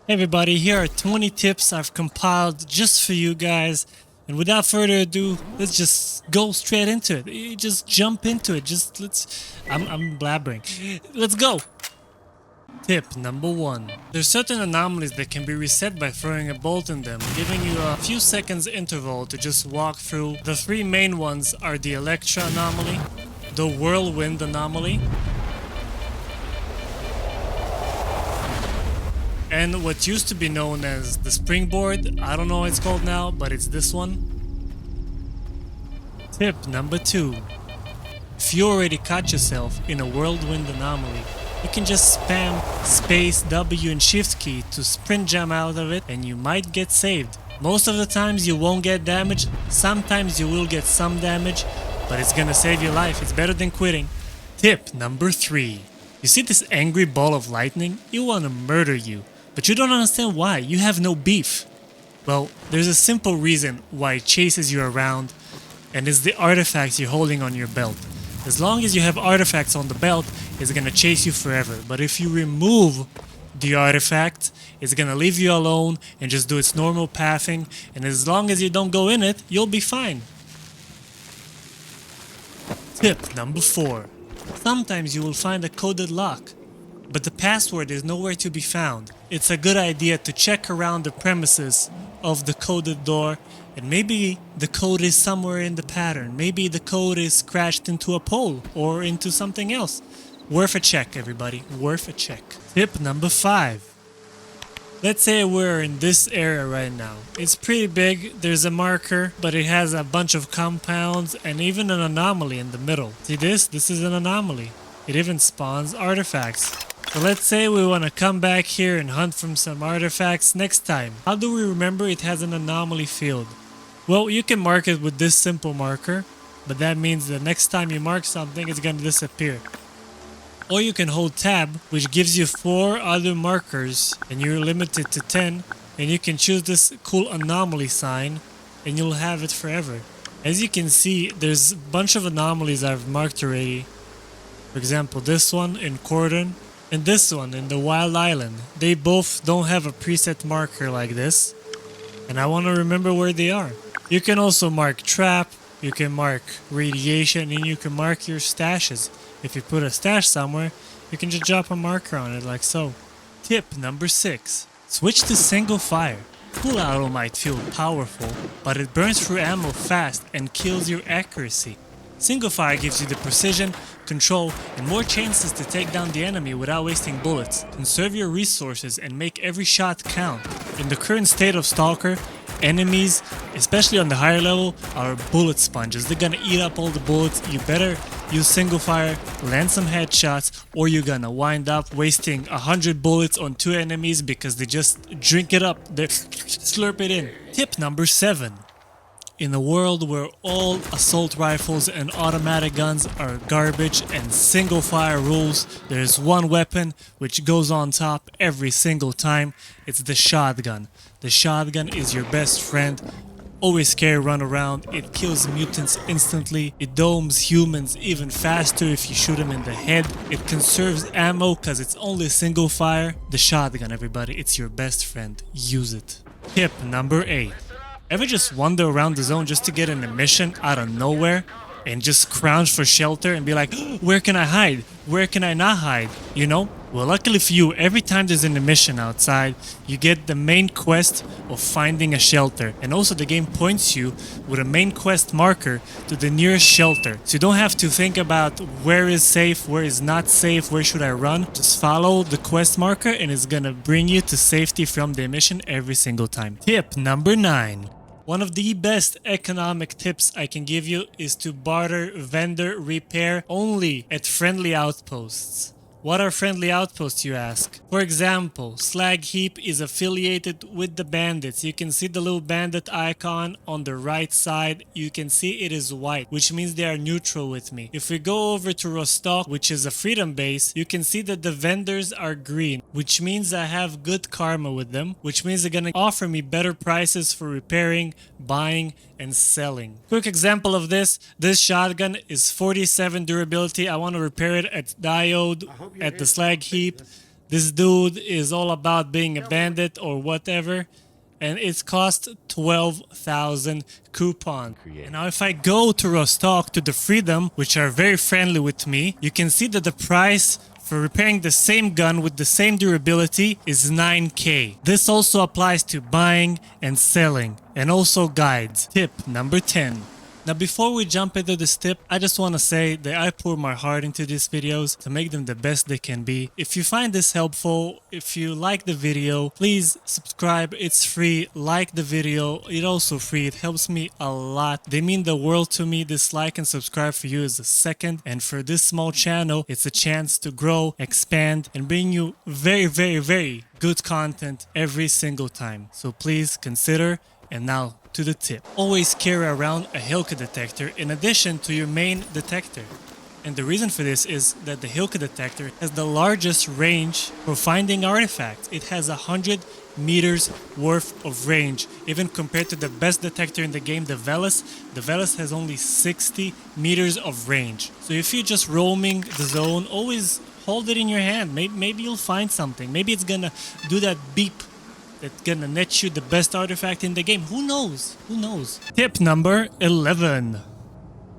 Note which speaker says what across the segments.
Speaker 1: Hey everybody, here are 20 tips I've compiled just for you guys. And without further ado, let's just go straight into it. Just jump into it. I'm blabbering. Let's go. Tip number 1. There's certain anomalies that can be reset by throwing a bolt in them, giving you a few seconds interval to just walk through. The three main ones are the Electra anomaly, the Whirlwind anomaly, and what used to be known as the springboard. I don't know what it's called now, but it's this one. Tip number 2. If you already caught yourself in a whirlwind anomaly, you can just spam space W and shift key to sprint jump out of it and you might get saved. Most of the times you won't get damaged, sometimes you will get some damage, but it's gonna save your life. It's better than quitting. Tip number 3. You see this angry ball of lightning? It wanna murder you. But you don't understand why. You have no beef. Well, there's a simple reason why it chases you around, and it's the artifacts you're holding on your belt. As long as you have artifacts on the belt, it's gonna chase you forever. But if you remove the artifact, it's gonna leave you alone and just do its normal pathing, and as long as you don't go in it, you'll be fine. Tip number 4. Sometimes you will find a coded lock, but the password is nowhere to be found. It's a good idea to check around the premises of the coded door, and maybe the code is somewhere in the pattern. Maybe the code is scratched into a pole or into something else. Worth a check, everybody. Worth a check. Tip number 5. Let's say we're in this area right now. It's pretty big, there's a marker, but it has a bunch of compounds and even an anomaly in the middle. See this? This is an anomaly. It even spawns artifacts. So let's say we want to come back here and hunt from some artifacts next time. How do we remember it has an anomaly field? Well, you can mark it with this simple marker, but that means the next time you mark something, it's gonna disappear. Or you can hold tab, which gives you 4 other markers, and you're limited to 10, and you can choose this cool anomaly sign, and you'll have it forever. As you can see, there's a bunch of anomalies I've marked already. For example, this one in Cordon, and this one in the Wild Island. They both don't have a preset marker like this, and I want to remember where they are. You can also mark trap, you can mark radiation, and you can mark your stashes. If you put a stash somewhere, you can just drop a marker on it like so. Tip number 6. Switch to single fire. Full auto might feel powerful, but it burns through ammo fast and kills your accuracy. Single fire gives you the precision, control, and more chances to take down the enemy without wasting bullets. Conserve your resources and make every shot count. In the current state of Stalker, enemies, especially on the higher level, are bullet sponges. They're gonna eat up all the bullets. You better use single fire, land some headshots, or you're gonna wind up wasting 100 bullets on 2 enemies because they just drink it up. They slurp it in. Tip number 7. In a world where all assault rifles and automatic guns are garbage and single fire rules, there is one weapon which goes on top every single time. It's the shotgun. The shotgun is your best friend. Always carry run around. It kills mutants instantly. It domes humans even faster if you shoot them in the head. It conserves ammo because it's only single fire. The shotgun, everybody, it's your best friend. Use it. Tip number 8. Ever just wander around the zone just to get in a mission out of nowhere and just crouch for shelter and be like, where can I hide? Where can I not hide? You know? Well, luckily for you, every time there's an mission outside, you get the main quest of finding a shelter. And also the game points you with a main quest marker to the nearest shelter. So you don't have to think about where is safe, where is not safe, where should I run. Just follow the quest marker and it's gonna bring you to safety from the mission every single time. Tip number 9. One of the best economic tips I can give you is to barter vendor repair only at friendly outposts. What are friendly outposts, you ask? For example, s.t.a.l.k.e.r is affiliated with the bandits. You can see the little bandit icon on the right side. You can see it is white, which means they are neutral with me. If we go over to Rostok, which is a freedom base, you can see that the vendors are green, which means I have good karma with them, which means they're gonna offer me better prices for repairing, buying, and selling. Quick example of this shotgun is 47 durability. I want to repair it at Diode at the s.t.a.l.k.e.r. This dude is all about being a bandit or whatever, and it's cost 12,000 coupon. And now if I go to Rostock to the Freedom, which are very friendly with me, you can see that the price for repairing the same gun with the same durability is 9k. This also applies to buying and selling, and also guides. Tip number 10. Now before we jump into this tip, I just want to say that I pour my heart into these videos to make them the best they can be. If you find this helpful, if you like the video, please subscribe, it's free. Like the video, it's also free, it helps me a lot. They mean the world to me. This like and subscribe for you is a second, and for this small channel, it's a chance to grow, expand, and bring you very good content every single time. So please consider. And now to the tip. Always carry around a s.t.a.l.k.e.r detector in addition to your main detector. And the reason for this is that the s.t.a.l.k.e.r detector has the largest range for finding artifacts. It has 100 meters worth of range. Even compared to the best detector in the game, the s.t.a.l.k.e.r has only 60 meters of range. So if you're just roaming the zone, always hold it in your hand. Maybe you'll find something. Maybe it's gonna do that beep that's gonna net you the best artifact in the game. Who knows? Who knows? Tip number 11.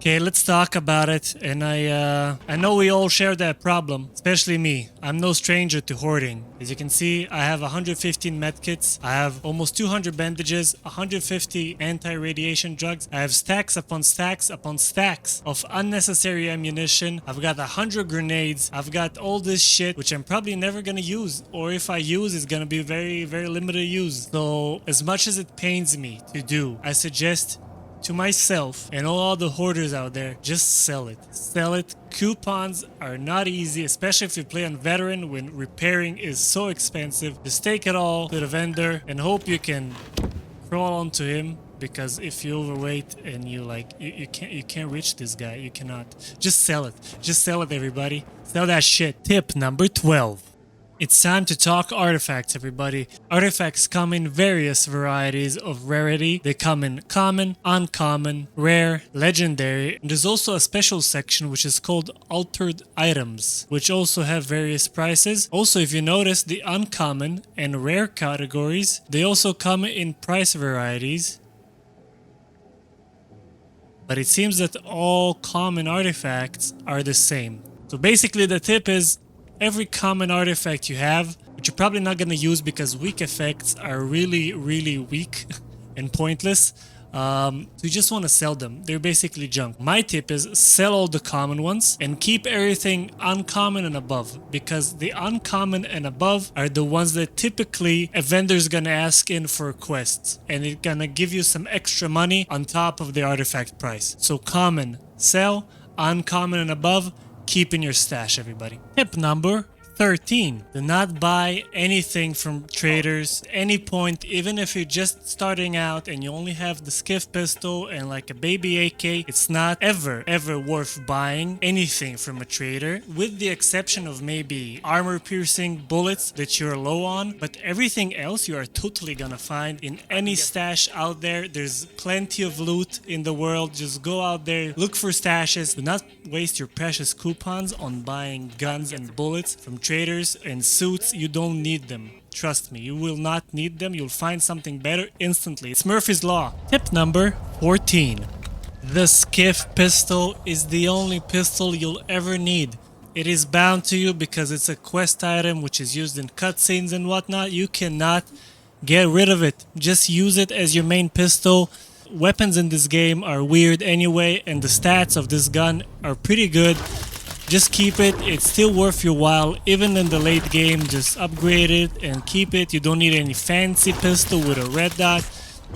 Speaker 1: Okay, let's talk about it. And I know we all share that problem, especially me. I'm no stranger to hoarding. As you can see, I have 115 medkits. I have almost 200 bandages, 150 anti-radiation drugs. I have stacks upon stacks upon stacks of unnecessary ammunition. I've got 100 grenades. I've got all this shit, which I'm probably never gonna use. Or if I use, it's gonna be very limited use. So as much as it pains me to do, I suggest to myself and all the hoarders out there, just sell it. Sell it. Coupons are not easy, especially if you play on veteran when repairing is so expensive. Just take it all to the vendor and hope you can crawl onto him, because if you're overweight and you can't reach this guy, you cannot. Just sell it. Just sell it, everybody. Sell that shit. Tip number 12. It's time to talk artifacts, everybody. Artifacts come in various varieties of rarity. They come in common, uncommon, rare, legendary. And there's also a special section which is called altered items, which also have various prices. Also, if you notice, the uncommon and rare categories, they also come in price varieties. But it seems that all common artifacts are the same. So basically the tip is, every common artifact you have, which you're probably not going to use because weak effects are really weak and pointless, so you just want to sell them. They're basically junk. My tip is sell all the common ones and keep everything uncommon and above, because the uncommon and above are the ones that typically a vendor's going to ask in for quests, and it's going to give you some extra money on top of the artifact price. So common, sell; uncommon and above, keep in your stash, everybody. Tip number 13. Do not buy anything from traders any point, even if you're just starting out and you only have the skiff pistol and like a baby AK. It's not ever worth buying anything from a trader, with the exception of maybe armor piercing bullets that you're low on, but everything else you are totally gonna find in any stash out there. There's plenty of loot in the world. Just go out there, look for stashes. Do not waste your precious coupons on buying guns and bullets from traders and suits. You don't need them. Trust me, you will not need them. You'll find something better instantly. It's Murphy's Law. Tip number 14. The skiff pistol is the only pistol you'll ever need. It is bound to you because it's a quest item which is used in cutscenes and whatnot. You cannot get rid of it. Just use it as your main pistol. Weapons in this game are weird anyway, and the stats of this gun are pretty good. Just keep it. It's still worth your while, even in the late game. Just upgrade it and keep it. You don't need any fancy pistol with a red dot.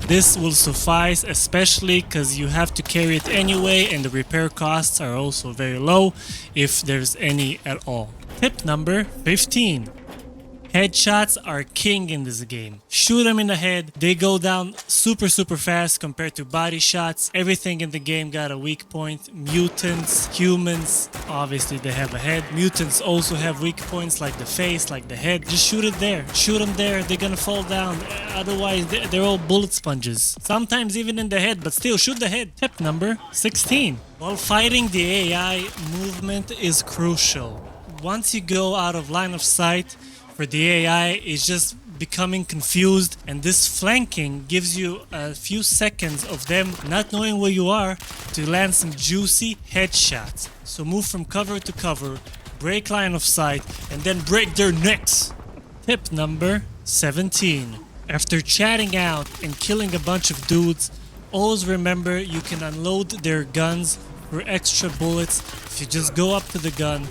Speaker 1: This will suffice, especially because you have to carry it anyway, and the repair costs are also very low, if there's any at all. Tip number 15. Headshots are king in this game. Shoot them in the head. They go down super fast compared to body shots. Everything in the game got a weak point. Mutants, humans, obviously they have a head. Mutants also have weak points like the face, like the head. Just shoot it there. Shoot them there. They're gonna fall down. Otherwise, they're all bullet sponges. Sometimes even in the head, but still shoot the head. Tip number 16. While fighting the AI, movement is crucial. Once you go out of line of sight, for the AI is just becoming confused, and this flanking gives you a few seconds of them not knowing where you are to land some juicy headshots. So move from cover to cover, break line of sight, and then break their necks. Tip number 17. After chatting out and killing a bunch of dudes, always remember you can unload their guns for extra bullets. If you just go up to the gun,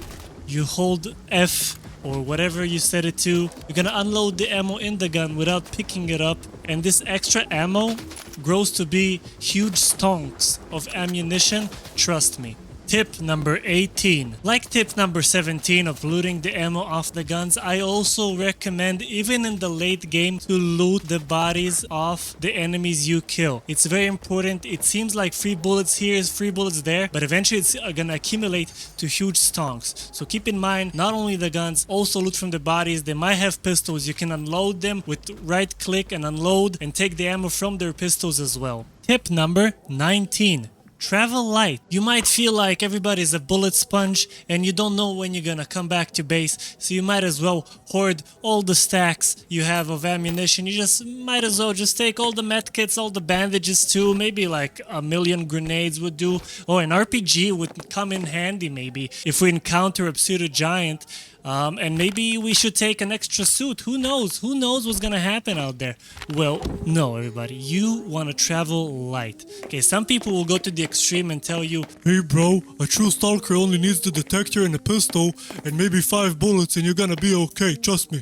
Speaker 1: you hold F or whatever you set it to, you're gonna unload the ammo in the gun without picking it up, and this extra ammo grows to be huge stonks of ammunition, trust me. Tip number 18. Like tip number 17 of looting the ammo off the guns, I also recommend, even in the late game, to loot the bodies of the enemies you kill. It's very important. It seems like free bullets here is free bullets there, but eventually it's gonna accumulate to huge stonks. So keep in mind, not only the guns, also loot from the bodies. They might have pistols. You can unload them with right click and unload and take the ammo from their pistols as well. Tip number 19. Travel light. You might feel like everybody's a bullet sponge and you don't know when you're gonna come back to base, so you might as well hoard all the stacks you have of ammunition. You just might as well just take all the medkits, all the bandages too, maybe like a million grenades would do. Oh, an RPG would come in handy maybe if we encounter a pseudo giant. And maybe we should take an extra suit. Who knows? Who knows what's gonna happen out there? Well, no, everybody. You want to travel light. Okay, some people will go to the extreme and tell you, hey bro, a true stalker only needs the detector and a pistol and maybe 5 bullets and you're gonna be okay. Trust me,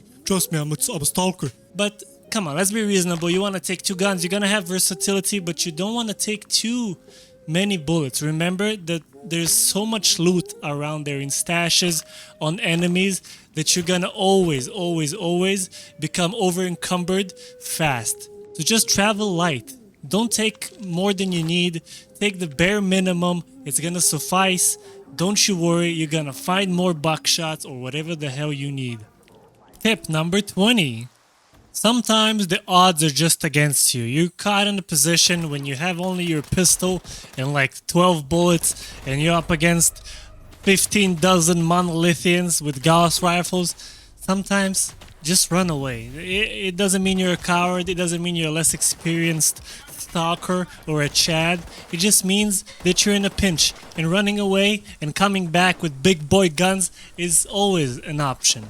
Speaker 1: I'm a stalker. But come on, let's be reasonable. You want to take 2 guns. You're gonna have versatility, but you don't want to take too many bullets. Remember that there's so much loot around there in stashes on enemies that you're gonna always become over encumbered fast. So just travel light. Don't take more than you need. Take the bare minimum. It's gonna suffice. Don't you worry, you're gonna find more buckshots or whatever the hell you need. Tip number 20. Sometimes the odds are just against you. You're caught in a position when you have only your pistol and like 12 bullets and you're up against 15 dozen monolithians with Gauss rifles. Sometimes just run away. It doesn't mean you're a coward. It doesn't mean you're a less experienced stalker or a Chad. It just means that you're in a pinch, and running away and coming back with big boy guns is always an option.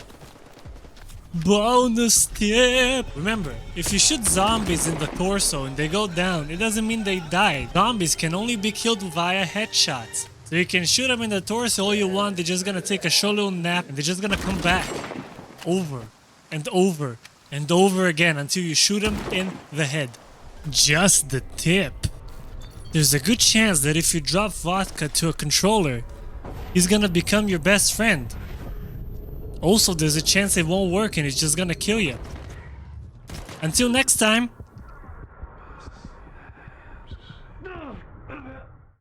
Speaker 1: Bonus tip! Remember, if you shoot zombies in the torso and they go down, it doesn't mean they died. Zombies can only be killed via headshots. So you can shoot them in the torso all you want, they're just gonna take a short little nap and they're just gonna come back. Over and over and over again until you shoot them in the head. Just the tip. There's a good chance that if you drop vodka to a controller, he's gonna become your best friend. Also, there's a chance it won't work and it's just gonna kill you. Until next time.